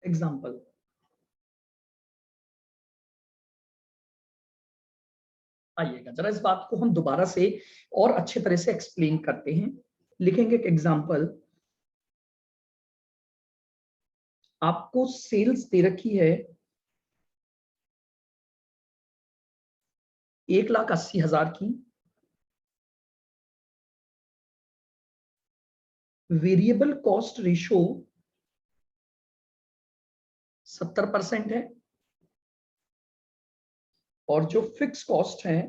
Example, आइएगा जरा इस बात को हम दोबारा से और अच्छे तरह से एक्सप्लेन करते हैं। लिखेंगे एक एग्जाम्पल, आपको सेल्स दे रखी है 1,80,000 की, वेरिएबल कॉस्ट रेशो 70% है और जो फिक्स कॉस्ट है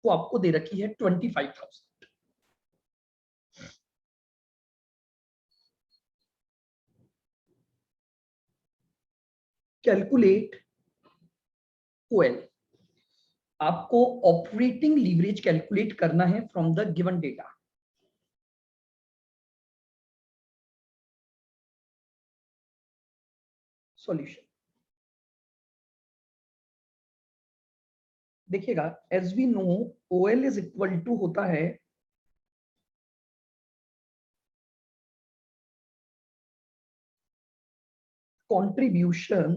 वो आपको दे रखी है 25,000। कैलकुलेट ओएल, आपको ऑपरेटिंग लीवरेज कैलकुलेट करना है from the given data. Solution देखिएगा, as we know OL is equal to होता है contribution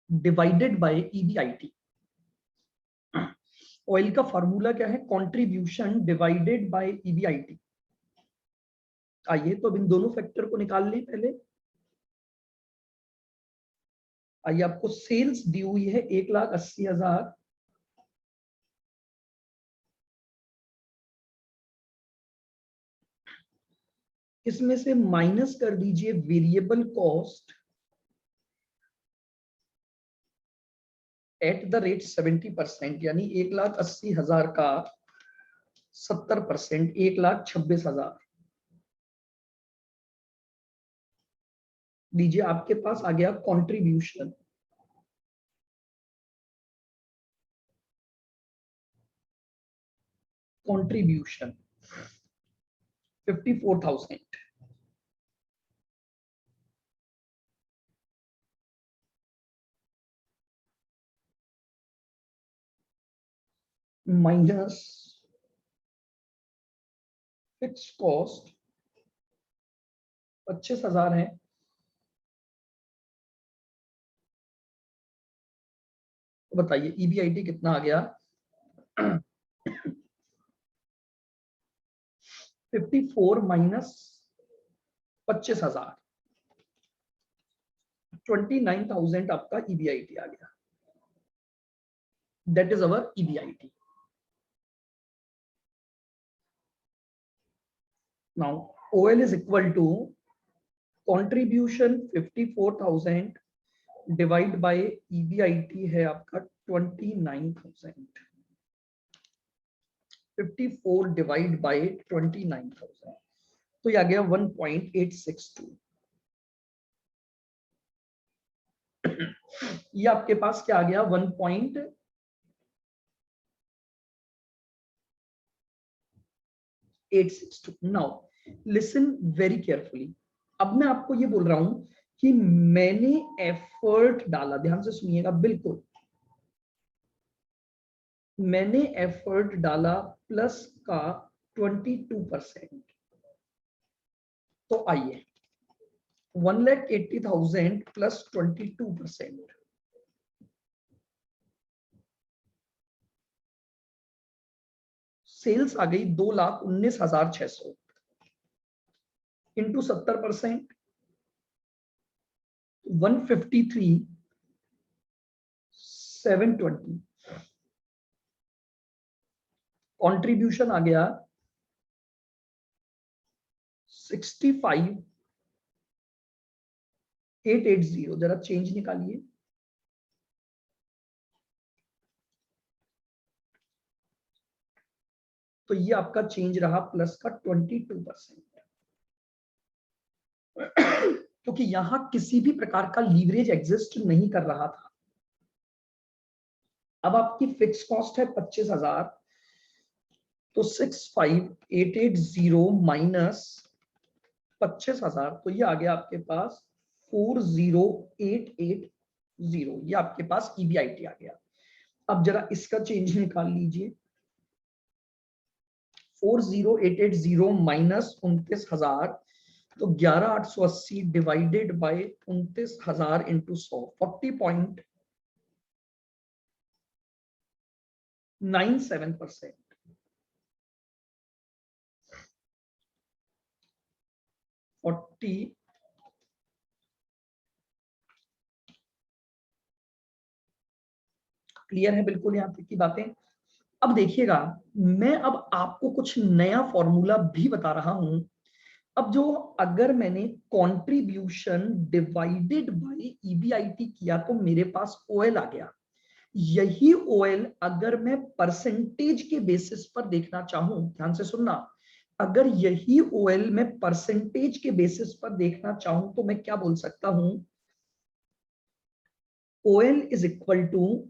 divided by EBIT. OL का फॉर्मूला क्या है? Contribution divided by EBIT. आइए तो अब इन दोनों फैक्टर को निकाल लें पहले। आइए, आपको सेल्स दी हुई है 1,80,000, इसमें से माइनस कर दीजिए variable cost at the rate 70%, यानी 1,80,000 का 70% 1,26,000 दीजिए। आपके पास आ गया contribution, contribution 54,000 minus fix cost 25,000 है, तो बताइए ईबीआईटी कितना आ गया? 54 माइनस 25,000, 29,000 आपका ईबीआईटी आ गया। That is our EBIT. Now OL is equal to contribution 54,000 divide by EBIT है आपका 29,000। 54 डिवाइड बाय 29,000, तो ये आ गया 1.862। ये आपके पास क्या आ गया? 1.862। Now listen very carefully. अब मैं आपको ये बोल रहा हूं कि मैंने एफर्ट डाला, ध्यान से सुनिएगा बिल्कुल। मैंने एफर्ट डाला प्लस का 22%, तो आइए 1,80,000 प्लस 22%, सेल्स आ गई 2,19,600 इंटू 70%, 153,720। कंट्रीब्यूशन आ गया 65,880। जरा चेंज निकालिए, तो ये आपका चेंज रहा प्लस का 22%, क्योंकि यहां किसी भी प्रकार का लीवरेज एग्जिस्ट नहीं कर रहा था। अब आपकी फिक्स कॉस्ट है 25,000, तो 65,880 माइनस 25,000, तो ये आ गया आपके पास 40,880। ये आपके पास ईबीआईटी आ गया। अब जरा इसका चेंज निकाल लीजिए, 40880 माइनस 29,000, तो 11,880 डिवाइडेड बाय 29,000 इंटू 100, 40.97%। क्लियर है बिल्कुल यहाँ तक की बातें। अब देखिएगा, मैं अब आपको कुछ नया फॉर्मूला भी बता रहा हूं। अब जो अगर मैंने कंट्रीब्यूशन डिवाइडेड बाय ईबीआईटी किया तो मेरे पास ओएल आ गया। यही ओएल अगर मैं परसेंटेज के बेसिस पर देखना चाहूं, ध्यान से सुनना, अगर यही ओएल मैं परसेंटेज के बेसिस पर देखना चाहूं तो मैं क्या बोल सकता हूं, OL is equal to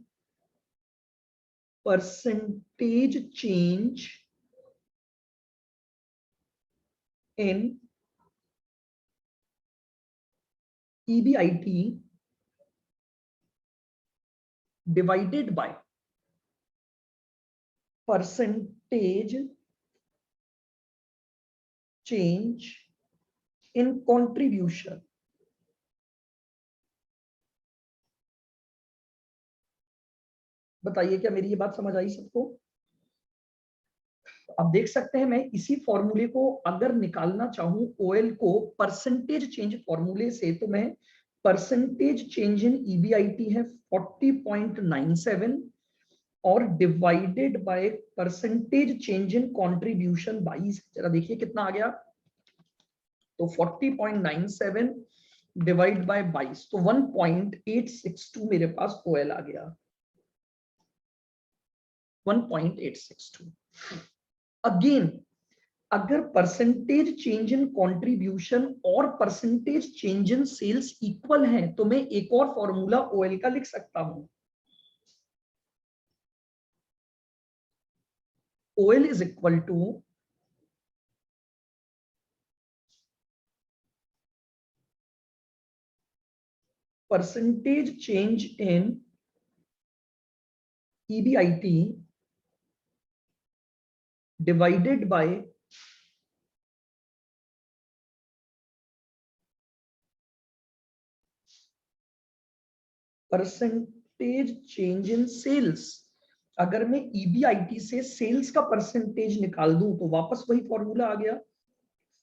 percentage change in EBIT divided by percentage change in contribution। बताइए क्या मेरी ये बात समझ आई सबको? अब देख सकते हैं, मैं इसी फॉर्मूले को अगर निकालना चाहूं ओएल को परसेंटेज चेंज फॉर्मूले से, तो मैं परसेंटेज चेंज इन ईबीआईटी है 40.97 और divided by percentage change in contribution 22। जरा देखिए कितना आ गया, तो 40.97 डिवाइड बाय 22, तो 1.862 मेरे पास ओएल आ गया, 1.862। अगेन, अगर परसेंटेज चेंज इन कंट्रीब्यूशन और percentage change in sales equal हैं तो मैं एक और फॉर्मूला ओएल का लिख सकता हूं। OL is equal to percentage change in EBIT divided by percentage change in sales. अगर मैं ईबीआईटी से सेल्स का परसेंटेज निकाल दूं तो वापस वही फॉर्मूला आ गया,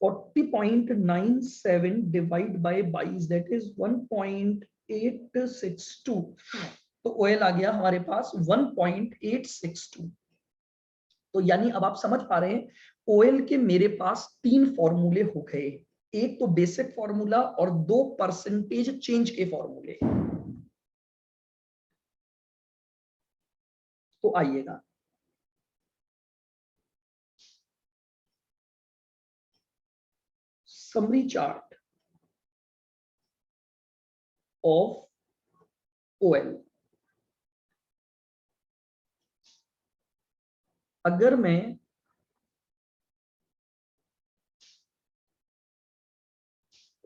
40.97 डिवाइड बाय 22, दैट इज 1.862। तो ओएल आ गया हमारे पास 1.862। तो यानी अब आप समझ पा रहे हैं, ओएल के मेरे पास 3 फॉर्मूले हो गए, एक तो बेसिक फॉर्मूला और 2 परसेंटेज चेंज के फॉर्मूले। तो आइएगा, समरी चार्ट ऑफ ओएल। अगर मैं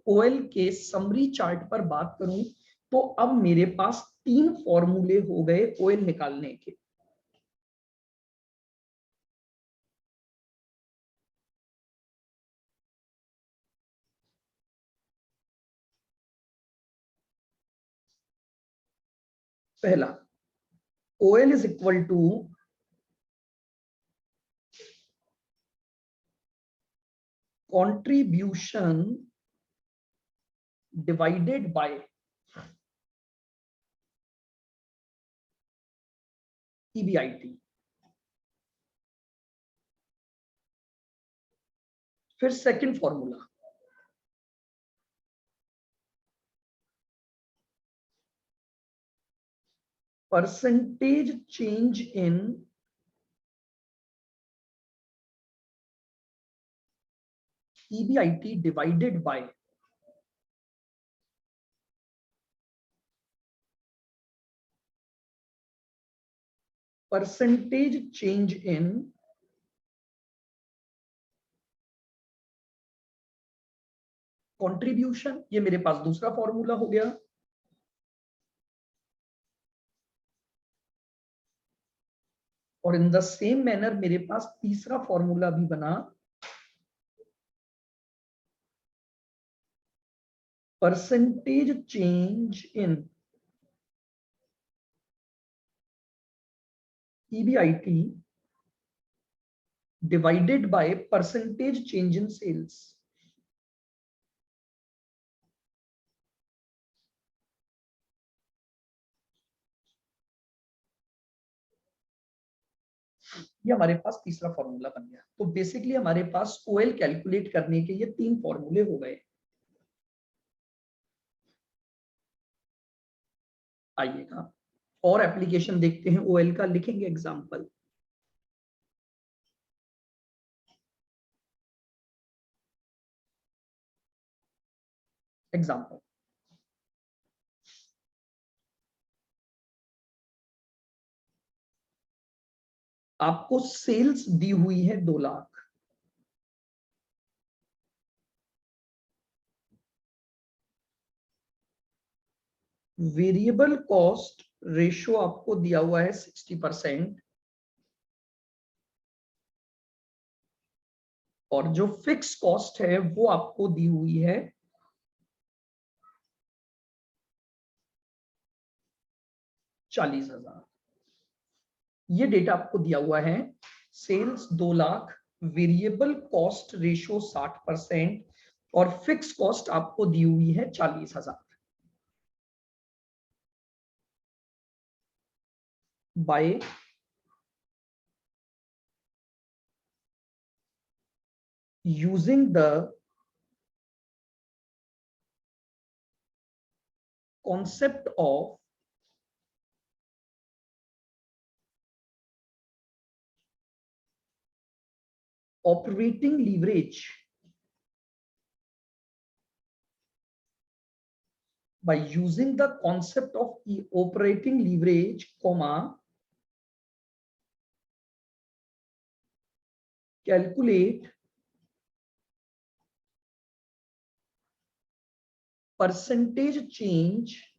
ओएल के समरी चार्ट पर बात करूं तो अब मेरे पास 3 फॉर्मूले हो गए ओएल निकालने के। पहला, OL is equal to contribution divided by EBIT. फिर second formula, percentage change in EBIT divided by percentage change in contribution. ये मेरे पास दूसरा फॉर्मूला हो गया। और इन द सेम मैनर मेरे पास तीसरा फॉर्मूला भी बना, percentage change in EBIT divided by percentage change in sales. ये हमारे पास तीसरा फॉर्मूला बन गया। तो बेसिकली हमारे पास ओएल कैलकुलेट करने के ये 3 फॉर्मूले हो गए। आइएगा और एप्लीकेशन देखते हैं ओएल का, लिखेंगे एग्जांपल। एग्जांपल, आपको सेल्स दी हुई है 2 लाख, वेरिएबल कॉस्ट रेशियो आपको दिया हुआ है 60%, और जो फिक्स कॉस्ट है वो आपको दी हुई है 40,000। ये डेटा आपको दिया हुआ है, sales 2 lakh, variable cost ratio 60% और फिक्स कॉस्ट आपको दी हुई है 40,000। By using the concept of operating leverage, by using the concept of operating leverage, comma, calculate percentage change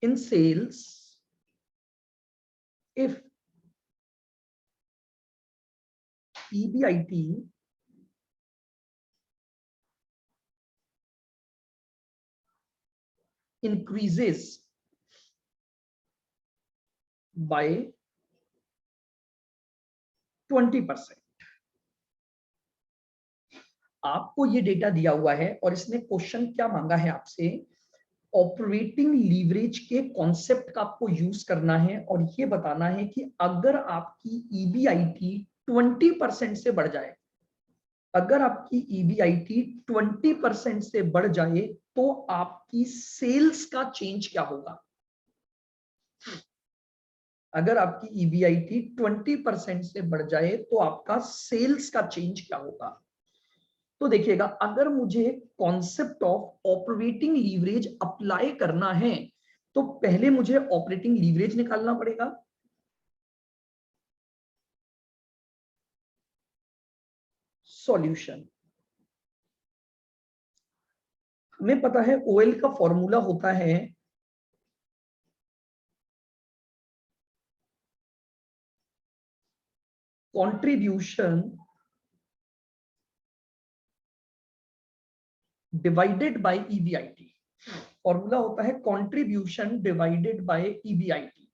in sales if EBIT increases by 20%। आपको ये डेटा दिया हुआ है और इसने क्वेश्चन क्या मांगा है आपसे, ऑपरेटिंग लीवरेज के कॉन्सेप्ट का आपको यूज करना है और ये बताना है कि अगर आपकी EBIT 20% से बढ़ जाए, अगर आपकी EBIT 20% से बढ़ जाए तो आपकी सेल्स का चेंज क्या होगा। अगर आपकी EBIT 20% से बढ़ जाए तो आपका सेल्स का चेंज क्या होगा। तो देखिएगा, अगर मुझे concept of operating leverage apply करना है तो पहले मुझे ऑपरेटिंग लीवरेज निकालना पड़ेगा। सॉल्यूशन, हमें पता है ओएल का फॉर्मूला होता है contribution divided by EBIT। Formula होता है कंट्रीब्यूशन डिवाइडेड बाय EBIT।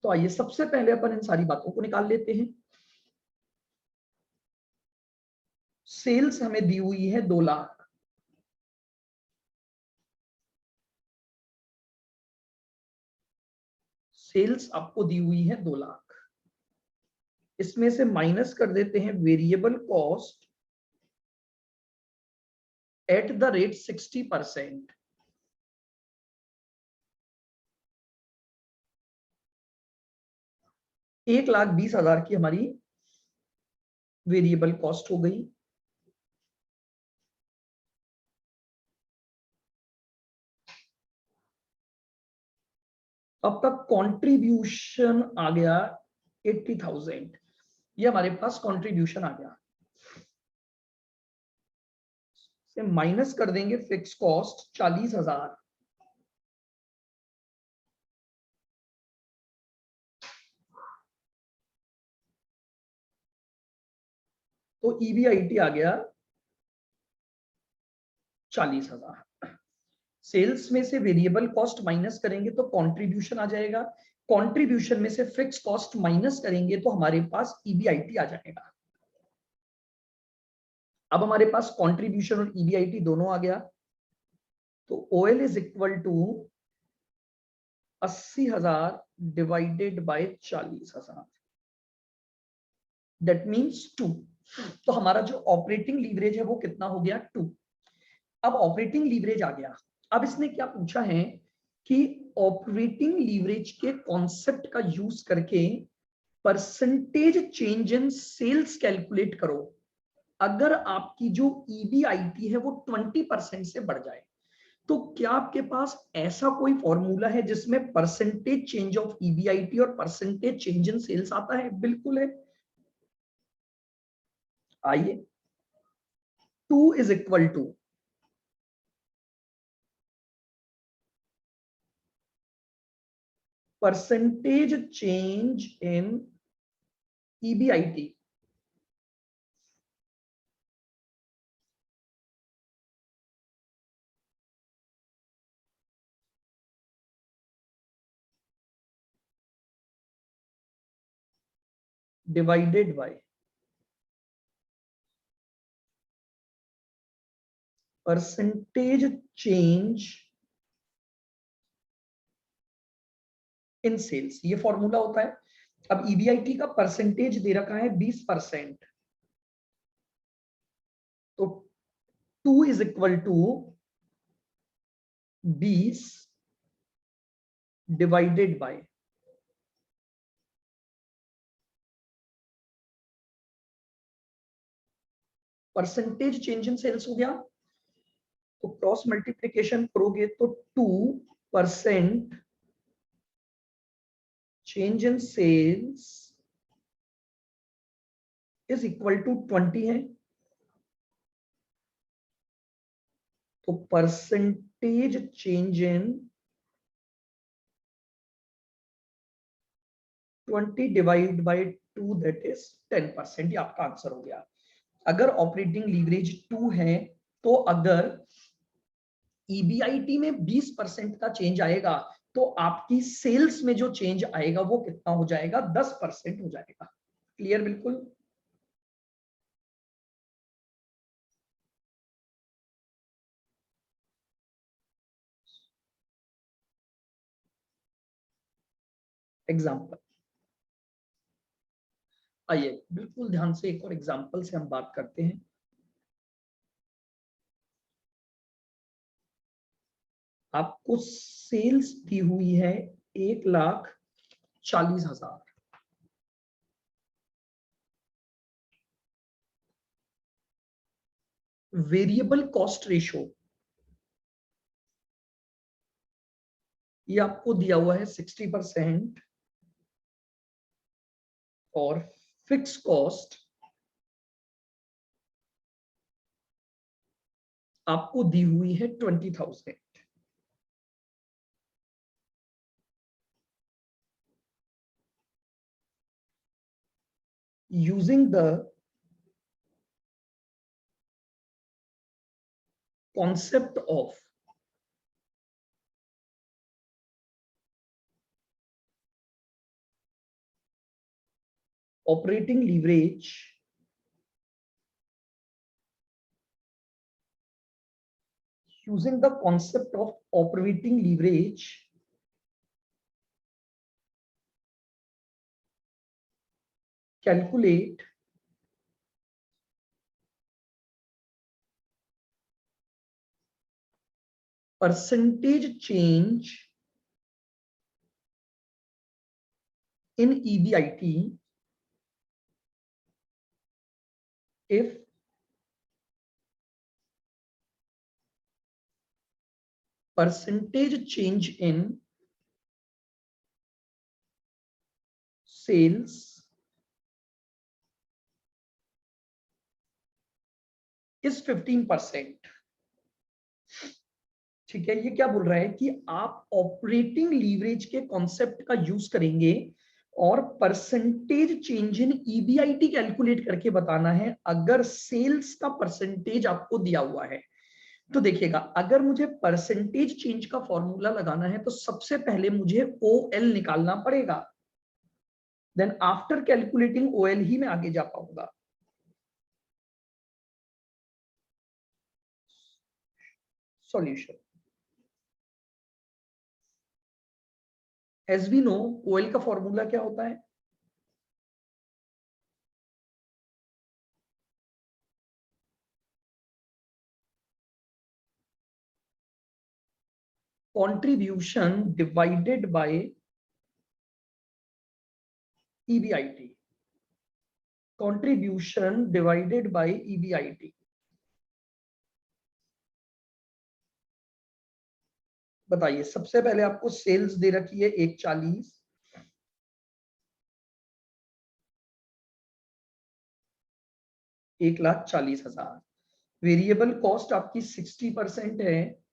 तो आइए सबसे पहले अपन इन सारी बातों को निकाल लेते हैं। सेल्स हमें दी हुई है 2 लाख, सेल्स आपको दी हुई है 2 लाख, इसमें से माइनस कर देते हैं variable cost at the rate 60%। 1,20,000 की हमारी वेरिएबल कॉस्ट हो गई। आपका कंट्रीब्यूशन आ गया 80,000, ये हमारे पास कंट्रीब्यूशन आ गया। से माइनस कर देंगे फिक्स कॉस्ट 40,000, तो ईबीआईटी आ गया 40,000। सेल्स में से वेरिएबल कॉस्ट माइनस करेंगे तो कंट्रीब्यूशन आ जाएगा, कंट्रीब्यूशन में से फिक्स कॉस्ट माइनस करेंगे तो हमारे पास ईबीआईटी आ जाएगा। अब हमारे पास कंट्रीब्यूशन और ईबीआईटी दोनों आ गया, तो OL is equal to 80,000 divided by 40,000, that means 2। तो हमारा जो ऑपरेटिंग लीवरेज है वो कितना हो गया 2। अब ऑपरेटिंग लीवरेज आ गया। अब इसने क्या पूछा है कि ऑपरेटिंग लीवरेज के कॉन्सेप्ट का यूज करके percentage change in sales calculate करो अगर आपकी जो ईबीआईटी है वो 20% से बढ़ जाए। तो क्या आपके पास ऐसा कोई फॉर्मूला है जिसमें परसेंटेज चेंज ऑफ ईबीआईटी और परसेंटेज चेंज इन सेल्स आता है? बिल्कुल है। आइए, 2 is equal to percentage change in EBIT divided by percentage change in sales, ये फॉर्मूला होता है। अब ईबीआईटी का परसेंटेज दे रखा है 20%, तो 2 is equal to 20 divided by percentage change in sales हो गया, तो क्रॉस मल्टीप्लीकेशन करोगे तो 2% change in sales is equal to 20 है, तो percentage change in 20 divide by 2 that is 10%। ये आपका आंसर हो गया। अगर ऑपरेटिंग लीवरेज 2 है तो अगर ईबीआईटी में 20% का चेंज आएगा तो आपकी सेल्स में जो चेंज आएगा वो कितना हो जाएगा? 10% हो जाएगा। क्लियर? बिल्कुल। एग्जाम्पल आइए, बिल्कुल ध्यान से एक और एग्जाम्पल से हम बात करते हैं। आपको सेल्स दी हुई है 1,40,000, वेरिएबल कॉस्ट रेशो ये आपको दिया हुआ है 60% और फिक्स कॉस्ट आपको दी हुई है 20,000। Using the concept of operating leverage, using the concept of operating leverage, calculate percentage change in EBIT if percentage change in sales is 15%। ठीक है, ये क्या बोल रहा है कि आप ऑपरेटिंग लीवरेज के कॉन्सेप्ट का यूज करेंगे और percentage change in EBIT calculate करके बताना है अगर सेल्स का परसेंटेज आपको दिया हुआ है। तो देखिएगा, अगर मुझे परसेंटेज चेंज का फॉर्मूला लगाना है तो सबसे पहले मुझे ओएल निकालना पड़ेगा, देन आफ्टर कैलकुलेटिंग ओएल ही मैं आगे जा पाऊंगा। Solution, as we know OL का फॉर्मूला क्या होता है? Contribution divided by EBIT, contribution divided by EBIT। बताइए, सबसे पहले आपको सेल्स दे रखी है 140, $1,40,000। वेरिएबल कॉस्ट आपकी 60% है,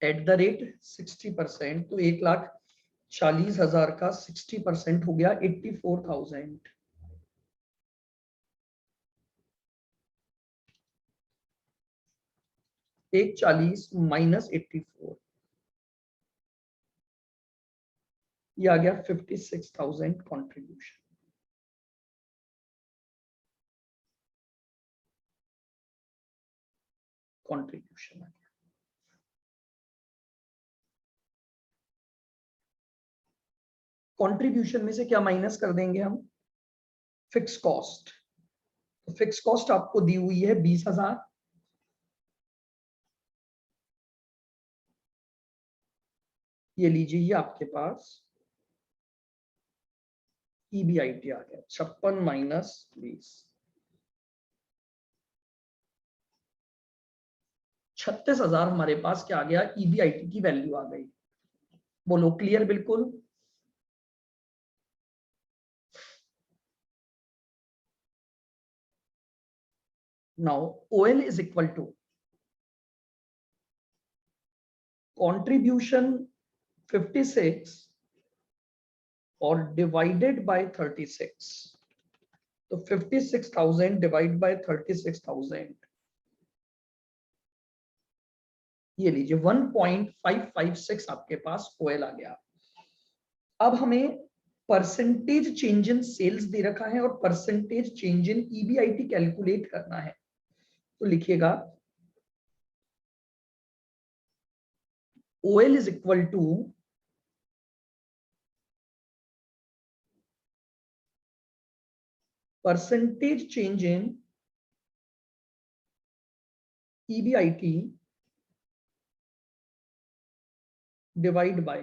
एट द रेट 60%, तो 1,40,000 का 60% हो गया 84,000। 140 माइनस 84, ये आ गया 56,000 कॉन्ट्रीब्यूशन। कॉन्ट्रीब्यूशन कंट्रीब्यूशन में से क्या माइनस कर देंगे हम? Fix cost. तो फिक्स कॉस्ट आपको दी हुई है 20,000, ये लीजिए, ये आपके पास EBIT आ गया 56 माइनस 20, 36,000 हमारे पास क्या आ गया? EBIT की वैल्यू आ गई। बोलो क्लियर बिल्कुल? Now OL is equal to contribution 56 और डिवाइडेड बाय 36, तो 56,000 डिवाइड बाय 36,000, ये लीजिए 1.556 आपके पास OL आ गया। अब हमें परसेंटेज चेंज इन सेल्स दे रखा है और percentage change in EBIT calculate करना है, तो लिखिएगा OL is equal to percentage change in EBIT divide by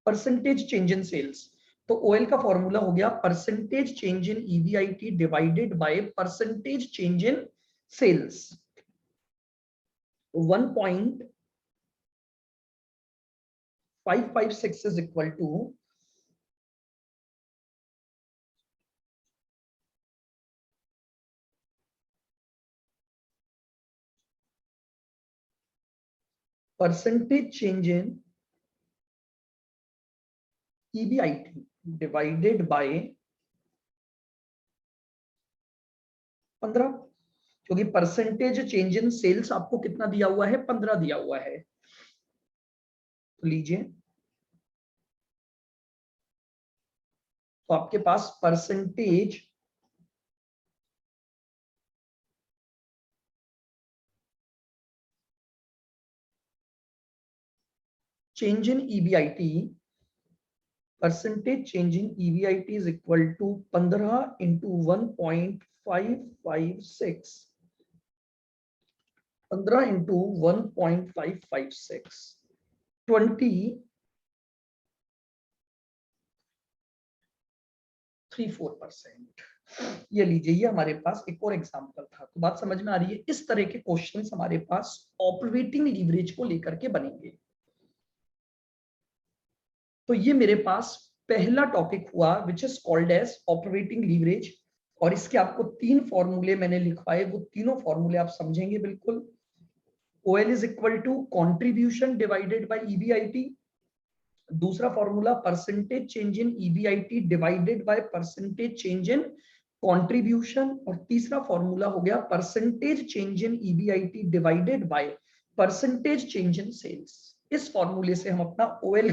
percentage change in sales. तो OL का फॉर्मूला हो गया percentage change in EBIT divided by percentage change in sales. 1.556 is equal to percentage change in EBIT divided by 15, क्योंकि percentage change in sales आपको कितना दिया हुआ है? 15 दिया हुआ है। तो लीजिए, तो आपके पास percentage change in EBIT, percentage change in EBIT is equal to 15 into 1.556, 15 into 1.556, 23.4%। ये लीजिए, ये हमारे पास एक और एग्जांपल था। तो बात समझ में आ रही है? इस तरह के क्वेश्चंस हमारे पास ऑपरेटिंग लीवरेज को लेकर के बनेंगे। तो ये मेरे पास पहला टॉपिक हुआ which is called as operating leverage. और इसके आपको 3 फॉर्मूले मैंने लिखवाए, वो तीनों फॉर्मूले आप समझेंगे बिल्कुल। OL is equal to contribution divided by EBIT, दूसरा formula percentage change in EBIT divided by percentage change in contribution, और तीसरा फॉर्मूला हो गया percentage change in EBIT divided by percentage change in sales. इस फॉर्मूले से हम अपना OL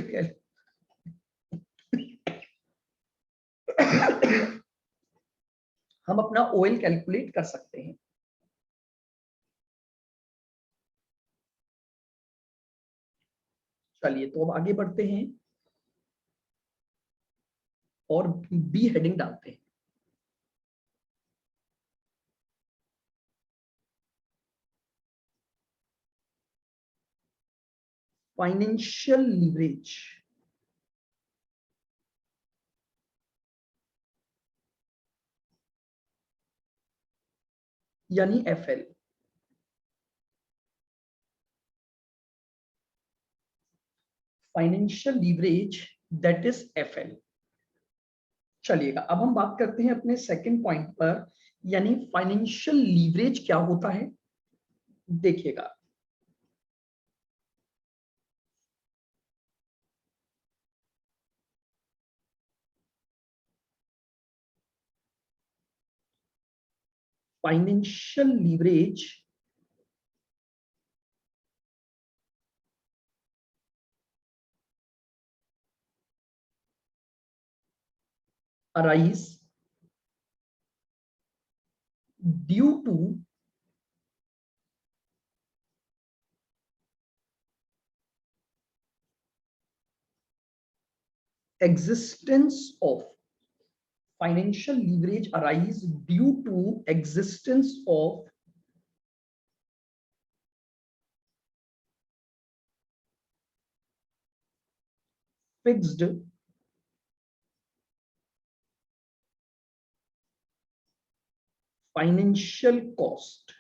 हम अपना OL कैलकुलेट कर सकते हैं। चलिए तो अब आगे बढ़ते हैं और बी हेडिंग डालते हैं। फाइनेंशियल लीवरेज, यानी FL। Financial leverage that is FL। चलिएगा अब हम बात करते हैं अपने सेकंड पॉइंट पर, यानी फाइनेंशियल लीवरेज क्या होता है। देखिएगा financial leverage arise due to existence of financial leverage arise due to existence of fixed financial cost।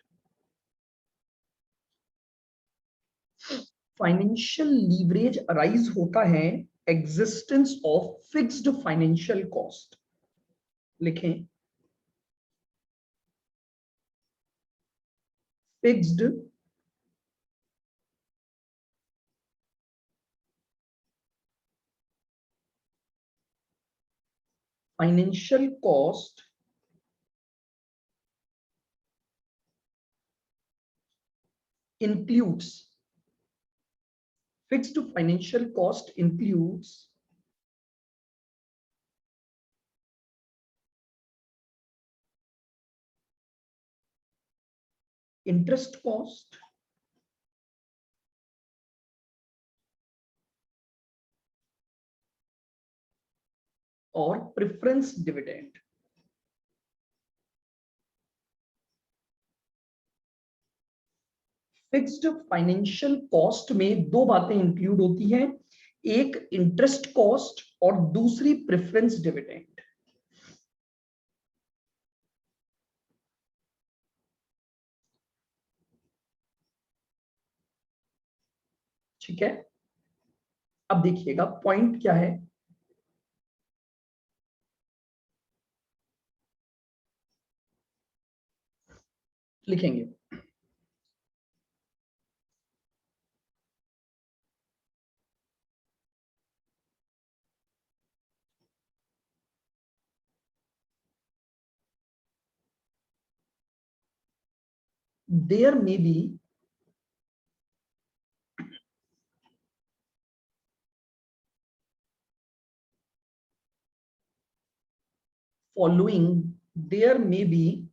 Financial leverage arise होता है existence of fixed financial cost. लिखें fixed financial cost includes fixed financial cost includes interest cost, और preference dividend. Fixed financial cost में दो बातें include होती हैं, एक इंटरेस्ट कॉस्ट और दूसरी प्रेफरेंस डिविडेंड। ठीक है, अब देखिएगा पॉइंट क्या है। लिखेंगे there may be following, there may be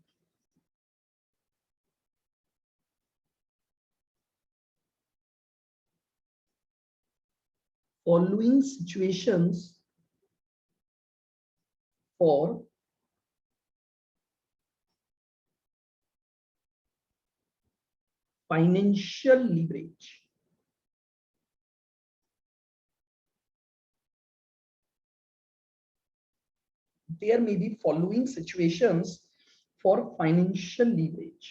following situations for financial leverage। There may be following situations for financial leverage।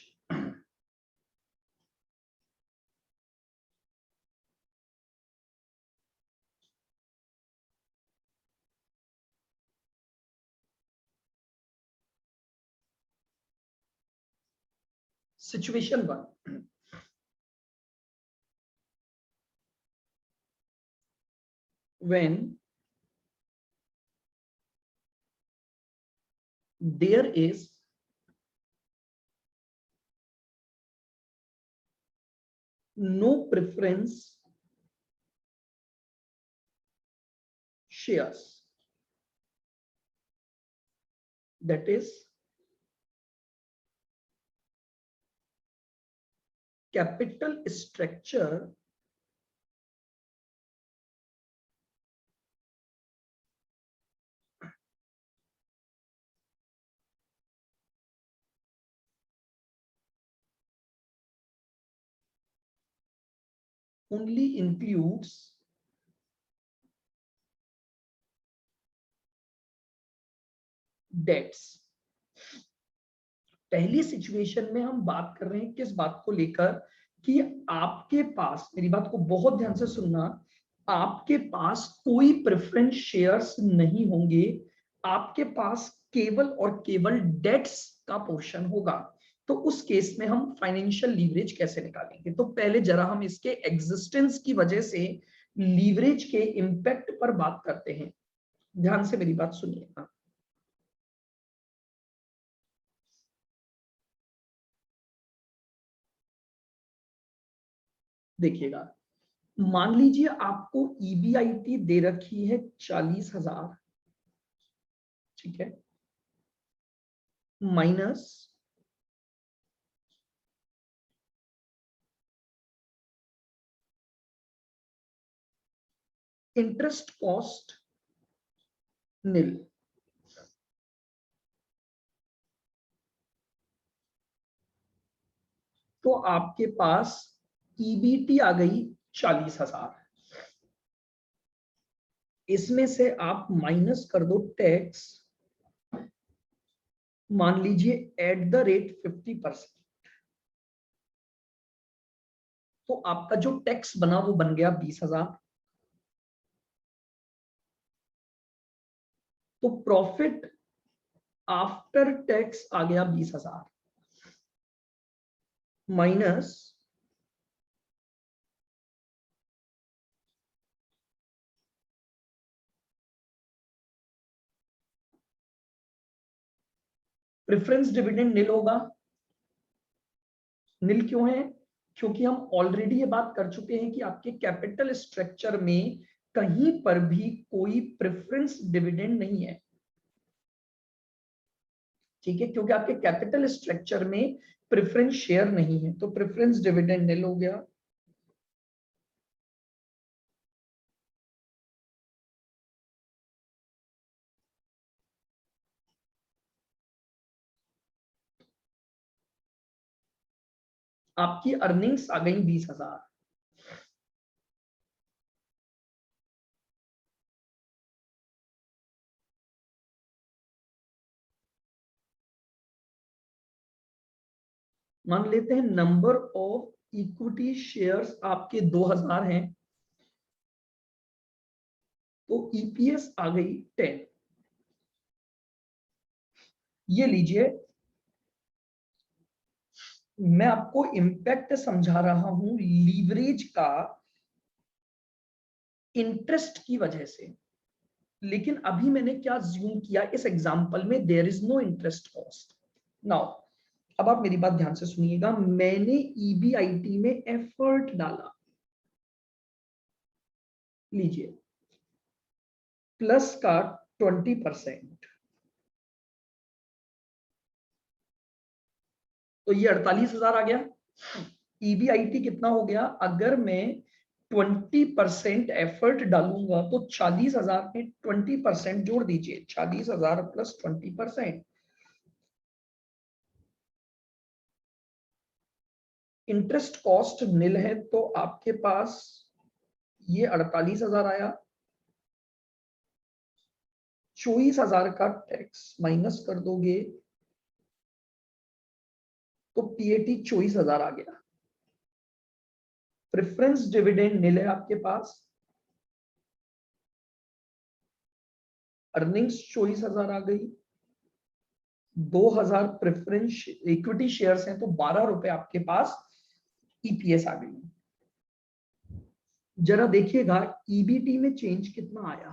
Situation 1, when there is no preference shares, that is capital structure only includes debts। पहली situation में हम बात कर रहे हैं किस बात को लेकर कि आपके पास, मेरी बात को बहुत ध्यान से सुनना, आपके पास कोई प्रेफरेंस शेयर्स नहीं होंगे, आपके पास केवल और केवल डेट्स का पोर्शन होगा। तो उस केस में हम फाइनेंशियल लीवरेज कैसे निकालेंगे? तो पहले जरा हम इसके एग्जिस्टेंस की वजह से लीवरेज के इंपैक्ट पर बात करते हैं। ध्यान से मेरी बात सुनिएगा। देखिएगा, मान लीजिए आपको ईबीआईटी दे रखी है 40,000, ठीक है, माइनस इंटरेस्ट कॉस्ट निल। तो आपके पास ईबीटी आ गई 40,000, इसमें से आप माइनस कर दो टैक्स, मान लीजिए एट द रेट 50%। तो आपका जो टैक्स बना वो बन गया 20,000। तो प्रॉफिट आफ्टर टैक्स आ गया 20,000 माइनस प्रेफरेंस डिविडेंड निल होगा। निल क्यों है? क्योंकि हम ऑलरेडी ये बात कर चुके हैं कि आपके कैपिटल स्ट्रक्चर में कहीं पर भी कोई प्रेफरेंस डिविडेंड नहीं है, ठीक है, क्योंकि आपके कैपिटल स्ट्रक्चर में प्रेफरेंस शेयर नहीं है। तो प्रेफरेंस डिविडेंड निल हो गया। आपकी अर्निंग्स आ गई 20,000। मान लेते हैं नंबर ऑफ इक्विटी शेयर्स आपके 2,000 हैं, तो ईपीएस आ गई 10। ये लीजिए, मैं आपको इंपैक्ट समझा रहा हूं लीवरेज का इंटरेस्ट की वजह से, लेकिन अभी मैंने क्या ज्यूम किया इस एग्जांपल में, there is no interest cost. Now अब आप मेरी बात ध्यान से सुनिएगा, मैंने ईबीआईटी में एफर्ट डाला, लीजिए प्लस का 20%, तो ये 48,000 आ गया। ईबीआईटी कितना हो गया? अगर मैं 20% एफर्ट डालूंगा तो 40,000 में 20% जोड़ दीजिए, 40,000 प्लस 20%। इंटरेस्ट कॉस्ट निल है, तो आपके पास ये 48,000 आया, 24,000 का टैक्स माइनस कर दोगे तो पीएटी 24,000 आ गया। प्रेफरेंस डिविडेंड निल है आपके पास, अर्निंग्स 24,000 आ गई, 2000 प्रेफरेंस इक्विटी शेयर्स हैं तो 12 रुपए आपके पास ईपीएस आ गई। जरा देखिएगा ईबीटी में चेंज कितना आया,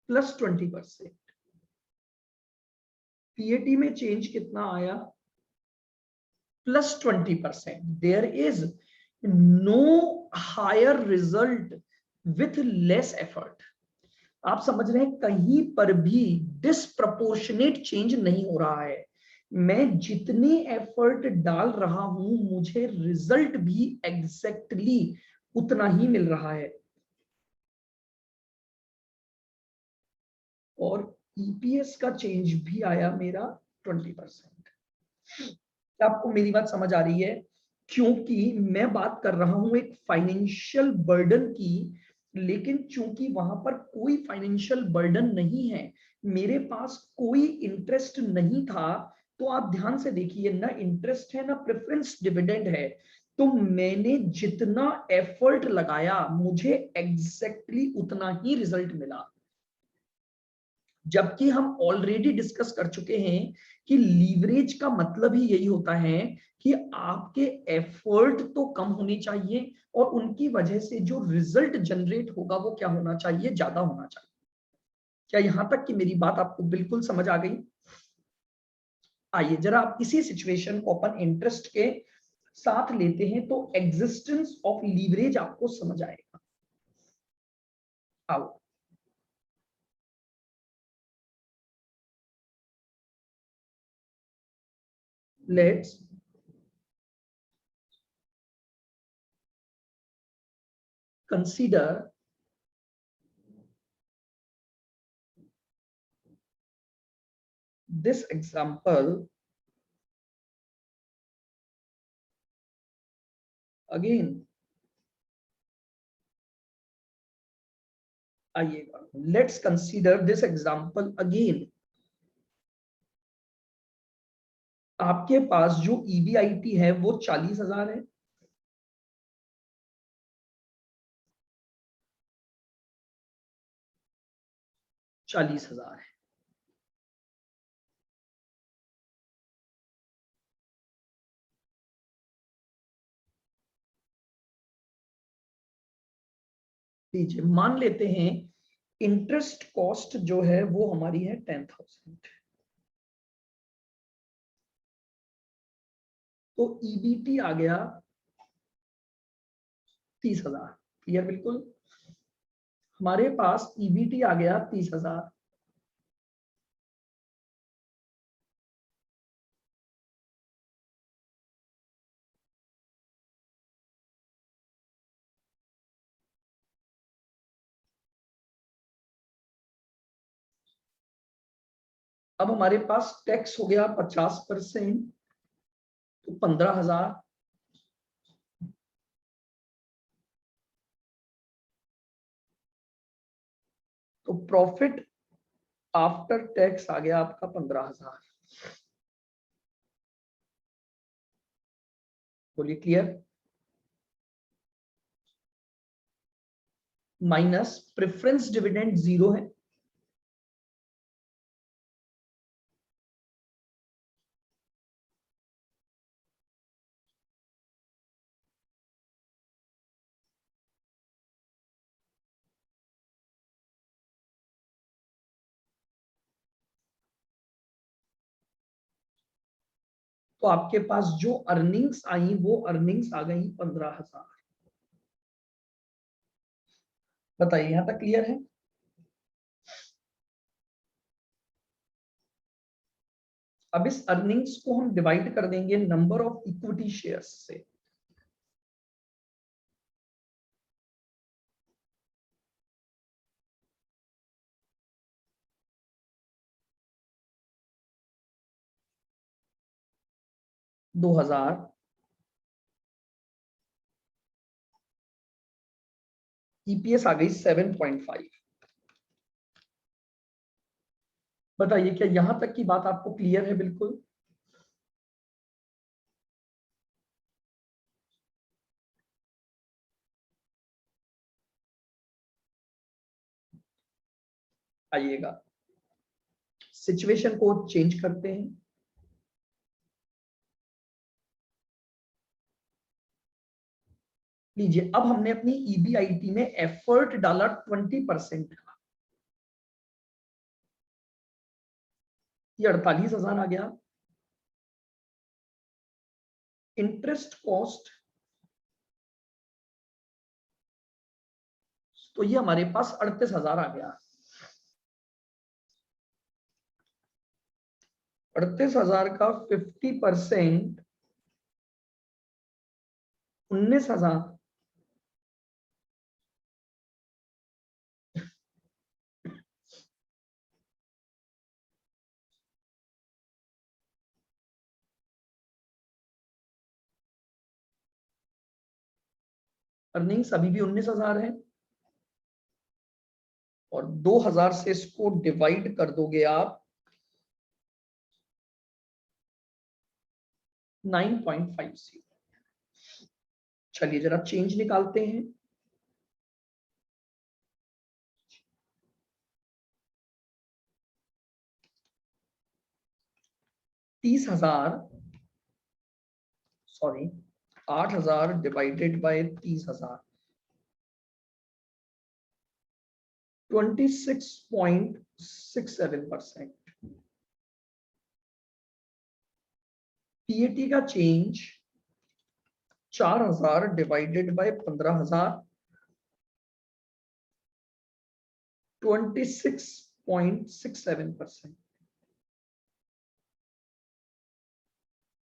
+20%। पीएटी में चेंज कितना आया, +20%। There is no higher result with less effort. आप समझ रहे हैं, कहीं पर भी डिसप्रपोर्शनेट चेंज नहीं हो रहा है। मैं जितने एफर्ट डाल रहा हूं मुझे रिजल्ट भी एग्जैक्टली उतना ही मिल रहा है। और ईपीएस का चेंज भी आया मेरा 20%। क्या आपको मेरी बात समझ आ रही है? क्योंकि मैं बात कर रहा हूं एक फाइनेंशियल बर्डन की, लेकिन चूंकि वहां पर कोई फाइनेंशियल बर्डन नहीं है, मेरे पास कोई इंटरेस्ट नहीं था, तो आप ध्यान से देखिए, ना इंटरेस्ट है ना प्रेफरेंस डिविडेंड है, तो मैंने जितना एफर्ट लगाया मुझे एग्जैक्टली उतना ही रिजल्ट मिला। जबकि हम ऑलरेडी डिस्कस कर चुके हैं कि लीवरेज का मतलब ही यही होता है कि आपके एफर्ट तो कम होने चाहिए और उनकी वजह से जो रिजल्ट जनरेट होगा वो क्या होना चाहिए, ज्यादा होना चाहिए। क्या यहां तक कि मेरी बात आपको बिल्कुल समझ आ गई? आइए जरा आप इसी सिचुएशन को अपन इंटरेस्ट के साथ लेते हैं तो एग्जिस्टेंस ऑफ लीवरेज आपको समझ आएगा। आओ let's consider this example again। आइएगा, let's consider this example again. आपके पास जो ईबीआईटी है वो 40,000 है, चालीस हजार है। लीजिए मान लेते हैं इंटरेस्ट कॉस्ट जो है वो हमारी है 10,000, तो ईबीटी आ गया 30,000। क्लियर? बिल्कुल, हमारे पास ईबीटी आ गया 30,000। अब हमारे पास टैक्स हो गया 50%, तो 15,000। तो प्रॉफिट आफ्टर टैक्स आ गया आपका 15,000। बोलिए क्लियर? माइनस प्रेफरेंस डिविडेंड 0 है, तो आपके पास जो अर्निंग्स आई वो अर्निंग्स आ गई 15,000। बताइए यहां तक क्लियर है? अब इस अर्निंग्स को हम डिवाइड कर देंगे नंबर ऑफ इक्विटी शेयर्स से। दो हजार, ईपीएस आ गई 7.5। बताइए क्या यहां तक की बात आपको क्लियर है? बिल्कुल। आइएगा, सिचुएशन को चेंज करते हैं। लीजिए, अब हमने अपनी ईबीआईटी में एफर्ट डाला 20% का, ये 48,000 आ गया। इंटरेस्ट कॉस्ट, तो ये हमारे पास 38,000 आ गया। 38,000 का 50% 19,000। अर्निंग्स अभी भी 19,000 है, और 2,000 से इसको डिवाइड कर दोगे आप 9.50। चलिए जरा चेंज निकालते हैं। 30,000, सॉरी 8,000 डिवाइडेड बाय 30,000, 26.67%। पीएटी का चेंज 4,000 डिवाइडेड बाय 15,000, 26.67%।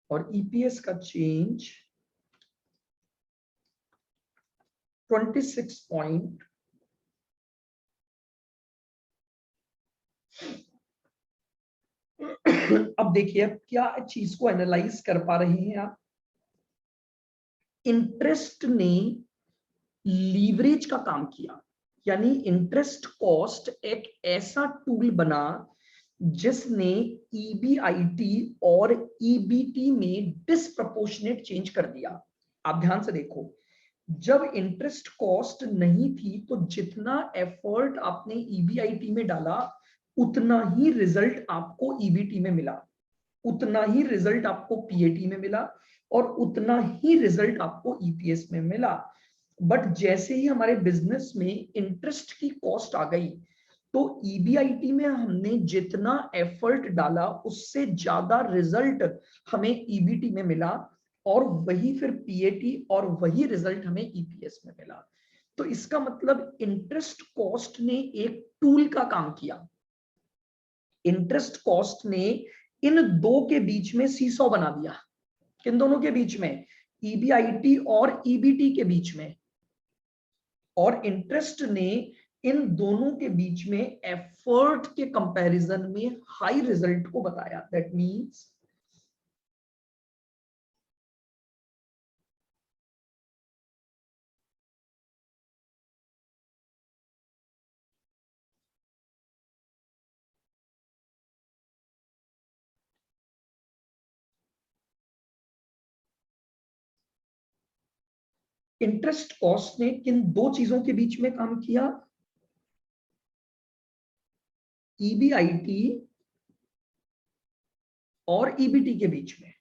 और ईपीएस का चेंज 26 पॉइंट अब देखिए, अब क्या चीज को एनालाइज कर पा रहे हैं आप? इंटरेस्ट ने लीवरेज का काम किया, यानी इंटरेस्ट कॉस्ट एक ऐसा टूल बना जिसने ईबीआईटी और ईबीटी में डिसप्रपोर्शनेट चेंज कर दिया। आप ध्यान से देखो, जब इंटरेस्ट कॉस्ट नहीं थी तो जितना एफर्ट आपने ईबीआईटी में डाला उतना ही रिजल्ट आपको ईबीटी में मिला, उतना ही रिजल्ट आपको पीएटी में मिला, और उतना ही रिजल्ट आपको ईपीएस में मिला। बट जैसे ही हमारे बिजनेस में इंटरेस्ट की कॉस्ट आ गई तो ईबीआईटी में हमने जितना एफर्ट डाला उससे ज्यादा रिजल्ट हमें ईबीटी में मिला, और वही फिर पीएटी और वही रिजल्ट हमें ईपीएस में मिला। तो इसका मतलब इंटरेस्ट कॉस्ट ने एक टूल का काम किया। इंटरेस्ट कॉस्ट ने इन दो के बीच में सीसॉ बना दिया। किन दोनों के बीच में? ईबीआईटी और ईबीटी के बीच में। और इंटरेस्ट ने इन दोनों के बीच में एफर्ट के कंपैरिजन में हाई रिजल्ट को बताया। दैट मींस इंटरेस्ट कॉस्ट ने किन दो चीजों के बीच में काम किया? ईबीआईटी और ईबीटी के बीच में।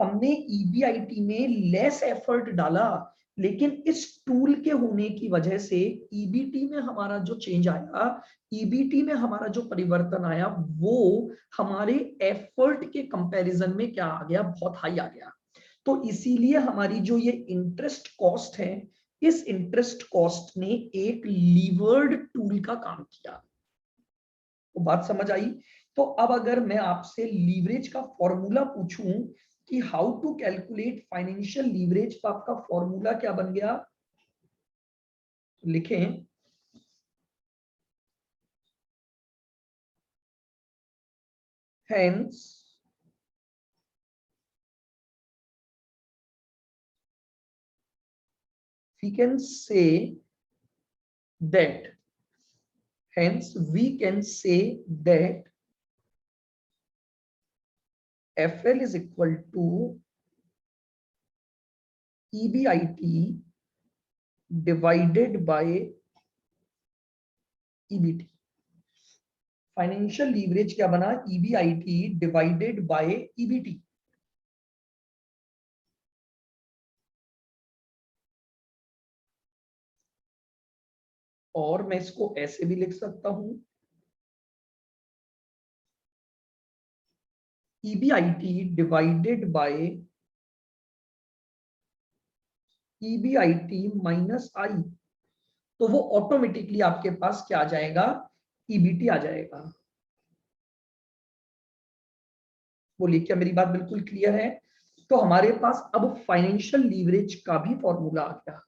हमने ईबीआईटी में लेस एफर्ट डाला, लेकिन इस टूल के होने की वजह से ईबीटी में हमारा जो चेंज आया, ईबीटी में हमारा जो परिवर्तन आया, वो हमारे एफर्ट के कंपैरिजन में क्या आ गया? बहुत हाई आ गया। तो इसीलिए हमारी जो ये इंटरेस्ट कॉस्ट है, इस इंटरेस्ट कॉस्ट ने एक लीवर्ड टूल का काम किया। तो बात समझ आई? तो अब अगर मैं आपसे लीवरेज का फॉर्मूला पूछूं कि how to calculate financial leverage, तो आपका फॉर्मूला क्या बन गया? लिखें, hence we can say that FL is equal to EBIT divided by EBT. Financial leverage क्या बना, ईबीआईटी डिवाइडेड बाय ईबीटी। और मैं इसको ऐसे भी लिख सकता हूं, EBIT divided by EBIT minus I, तो वो ऑटोमेटिकली आपके पास क्या आ जाएगा, ईबीटी आ जाएगा। बोलिए क्या मेरी बात बिल्कुल क्लियर है? तो हमारे पास अब फाइनेंशियल लीवरेज का भी फॉर्मूला आ गया।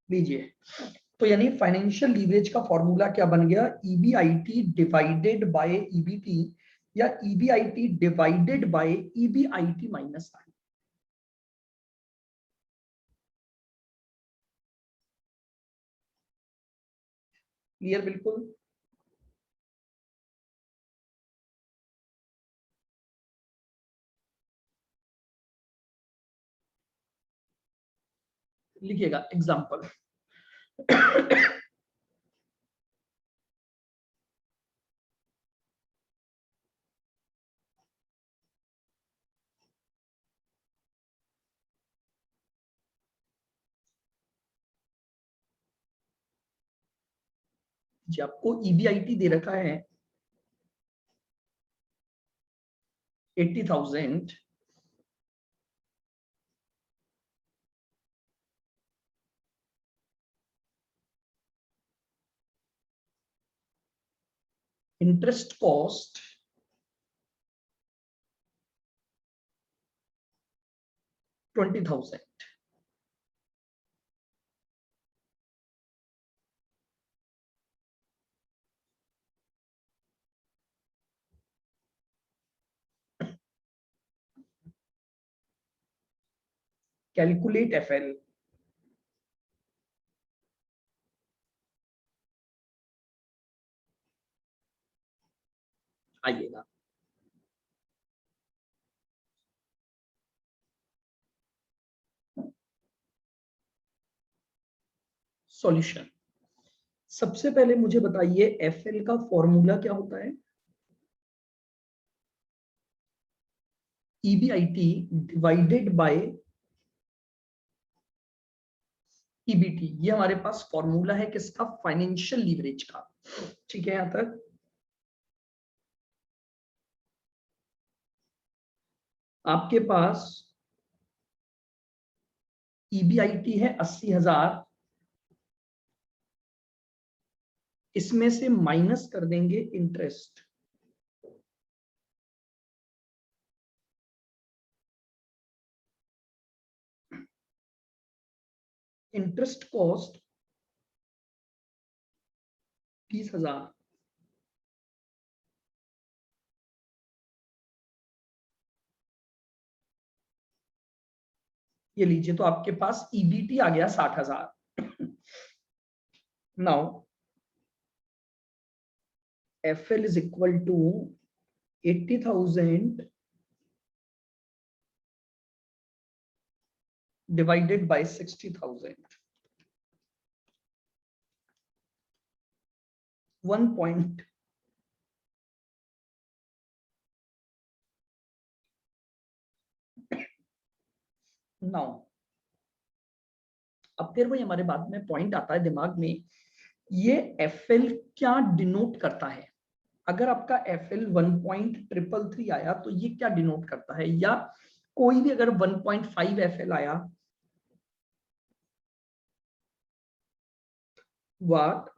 लीजिए, तो यानी फाइनेंशियल लीवरेज का फॉर्मूला क्या बन गया, ईबीआईटी डिवाइडेड बाय ईबीटी या EBIT divided by EBIT minus I. Clear बिल्कुल? लिखिएगा एग्जांपल। जी आपको ईबीआईटी दे रखा है 80,000, इंटरेस्ट कॉस्ट 20,000। Calculate FL. आइएगा, सॉल्यूशन। सबसे पहले मुझे बताइए एफएल का फॉर्मूला क्या होता है, ईबीआईटी डिवाइडेड बाय ईबीटी। ये हमारे पास फॉर्मूला है किसका, फाइनेंशियल लीवरेज का। ठीक है, यहां तक आपके पास ईबीआईटी है 80,000, इसमें से माइनस कर देंगे इंटरेस्ट। Interest cost 30,000। ये लीजिए, तो आपके पास ईबीटी आ गया 60,000। Now FL is equal to 80,000 divided by 60,000। 1 point. Now अब फिर वही हमारे बाद में पॉइंट आता है दिमाग में, ये एफएल क्या डिनोट करता है। अगर आपका एफएल 1.333 आया तो ये क्या डिनोट करता है, या कोई भी अगर 1.5 एफएल आया, what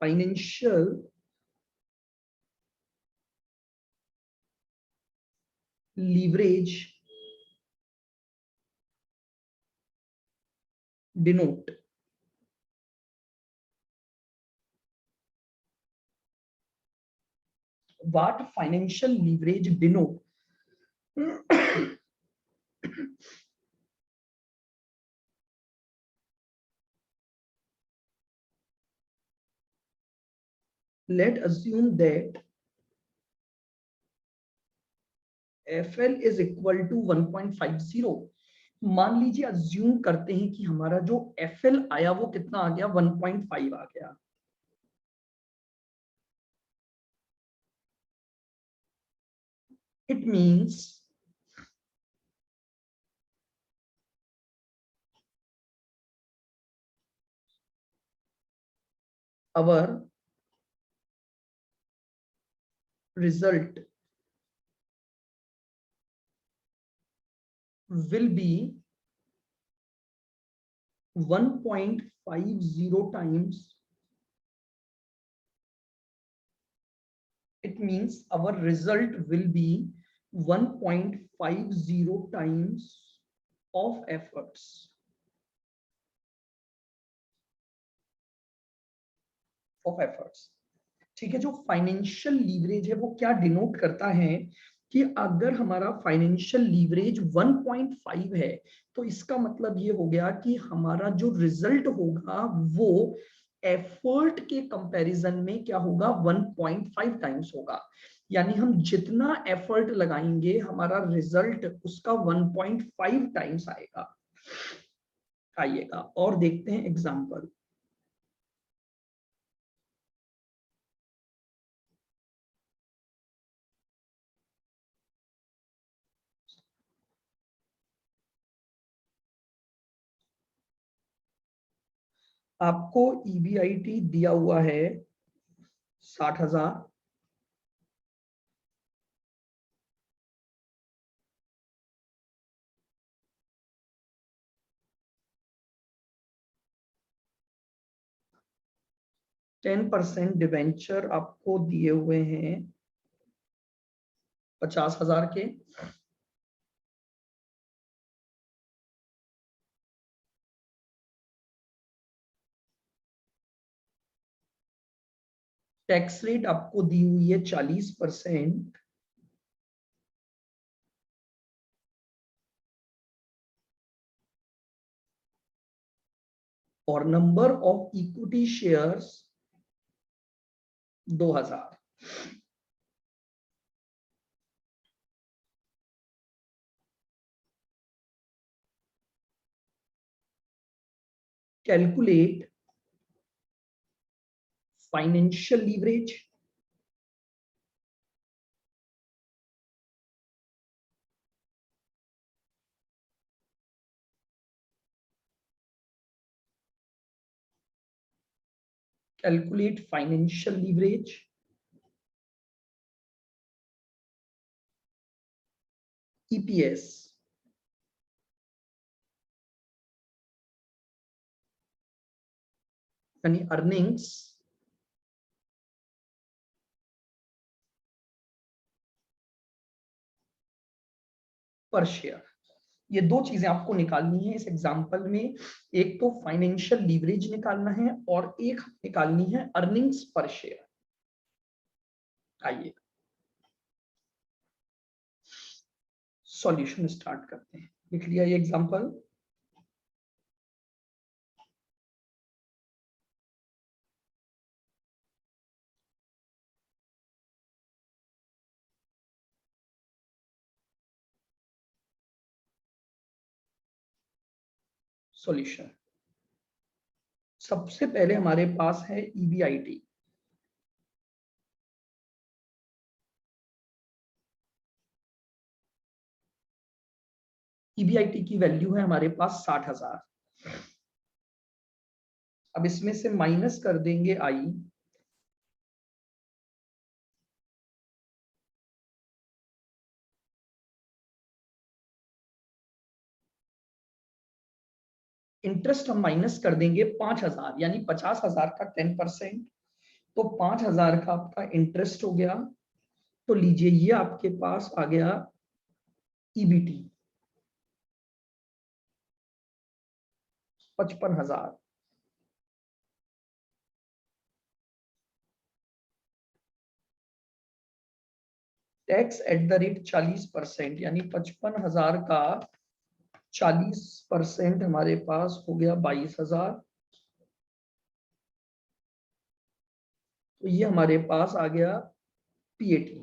financial leverage denote. What financial leverage denote? Let assume that FL is equal to 1.50. मान लीजिए अज्यूम करते हैं कि हमारा जो FL आया वो कितना आ गया, 1.5 आ गया. It means our result will be 1.50 times. It means our result will be 1.50 times of efforts. ठीक है. जो फाइनेंशियल लीवरेज है वो क्या डिनोट करता है कि अगर हमारा फाइनेंशियल लीवरेज 1.5 है तो इसका मतलब ये हो गया कि हमारा जो रिजल्ट होगा वो एफर्ट के कंपैरिजन में क्या होगा, 1.5 टाइम्स होगा. यानी हम जितना एफर्ट लगाएंगे हमारा रिजल्ट उसका 1.5 टाइम्स आएगा. और देखते हैं एग्जांपल. आपको ईबीआईटी दिया हुआ है 60,000. %10 डिवेंचर आपको दिए हुए हैं 50,000 के. टैक्स रेट आपको दी हुई है 40%. और number of equity shares 2,000. Calculate financial leverage. Calculate financial leverage. EPS. यानी अर्निंग्स पर शेयर. ये दो चीजें आपको निकालनी है इस एग्जांपल में. एक तो फाइनेंशियल लीवरेज निकालना है और एक निकालनी है अर्निंग्स पर शेयर. आइए सॉल्यूशन स्टार्ट करते हैं. लिख लिया ये एग्जांपल. सॉल्यूशन. सबसे पहले हमारे पास है ईबीआईटी. ईबीआईटी की वैल्यू है हमारे पास 60,000. अब इसमें से माइनस कर देंगे आई. इंटरेस्ट हम माइनस कर देंगे 5,000. यानी 50,000 का 10%. तो 5,000 का आपका इंटरेस्ट हो गया. तो लीजिए ये आपके पास आ गया EBT 55,000. Tax at the rate 40%, यानी 55,000 का 40% हमारे पास हो गया 22,000। तो ये हमारे पास आ गया पीएटी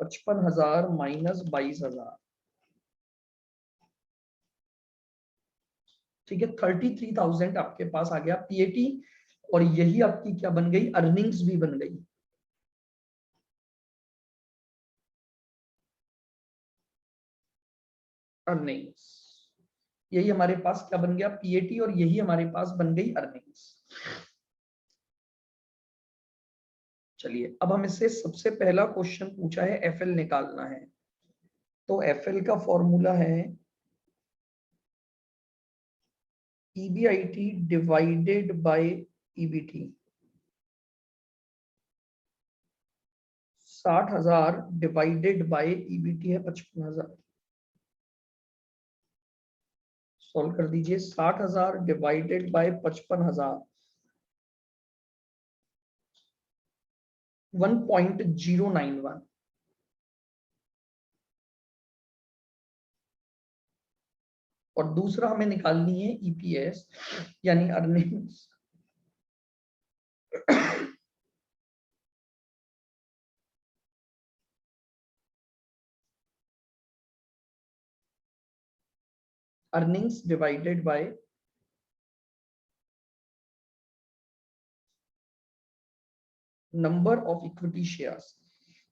55,000 माइनस 22,000, ठीक है। 33,000 आपके पास आ गया पीएटी, और यही आपकी क्या बन गई, अर्निंग्स भी बन गई। अर्निंग्स, यही हमारे पास क्या बन गया, पीएटी, और यही हमारे पास बन गई अर्निंग्स। चलिए अब हम इससे सबसे पहला क्वेश्चन पूछा है एफएल निकालना है। तो एफएल का फॉर्मूला है EBIT divided by EBT. 60,000 divided by EBT है 55,000। सॉल्व कर दीजिए। 60,000 डिवाइडेड बाय 55,000 1.091। और दूसरा हमें निकालनी है ईपीएस यानी earnings. Earnings divided by number of equity shares.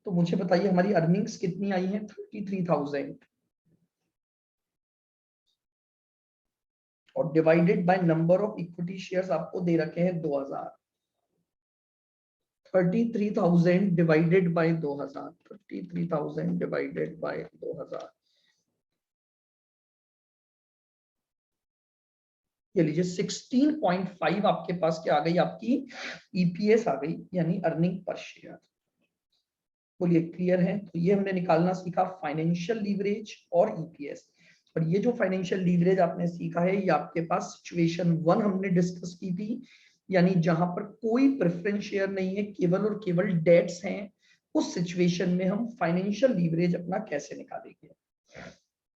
तो मुझे बताइए हमारी अर्निंग्स कितनी आई है, 33,000, और divided by number of equity shares आपको दे रखे हैं 2,000। 33,000 डिवाइडेड बाय 2,000, 33,000 डिवाइडेड बाय 2,000, ये लीजिए 16.5 आपके पास क्या आ गई, आपकी ईपीएस आ गई, यानी अर्निंग पर शेयर। बोलिए क्लियर है। तो ये हमने निकालना सीखा फाइनेंशियल लीवरेज और ईपीएस। और ये जो फाइनेंशियल लीवरेज आपने सीखा है, ये आपके पास सिचुएशन 1 हमने डिस्कस की थी, यानी जहां पर कोई प्रेफरेंस शेयर नहीं है, केवल और केवल डेट्स हैं। उस सिचुएशन में हम फाइनेंशियल लीवरेज अपना कैसे निकालेंगे।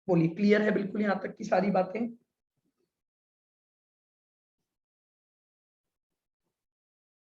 बोलिए क्लियर है बिल्कुल यहां तक की सारी बातें।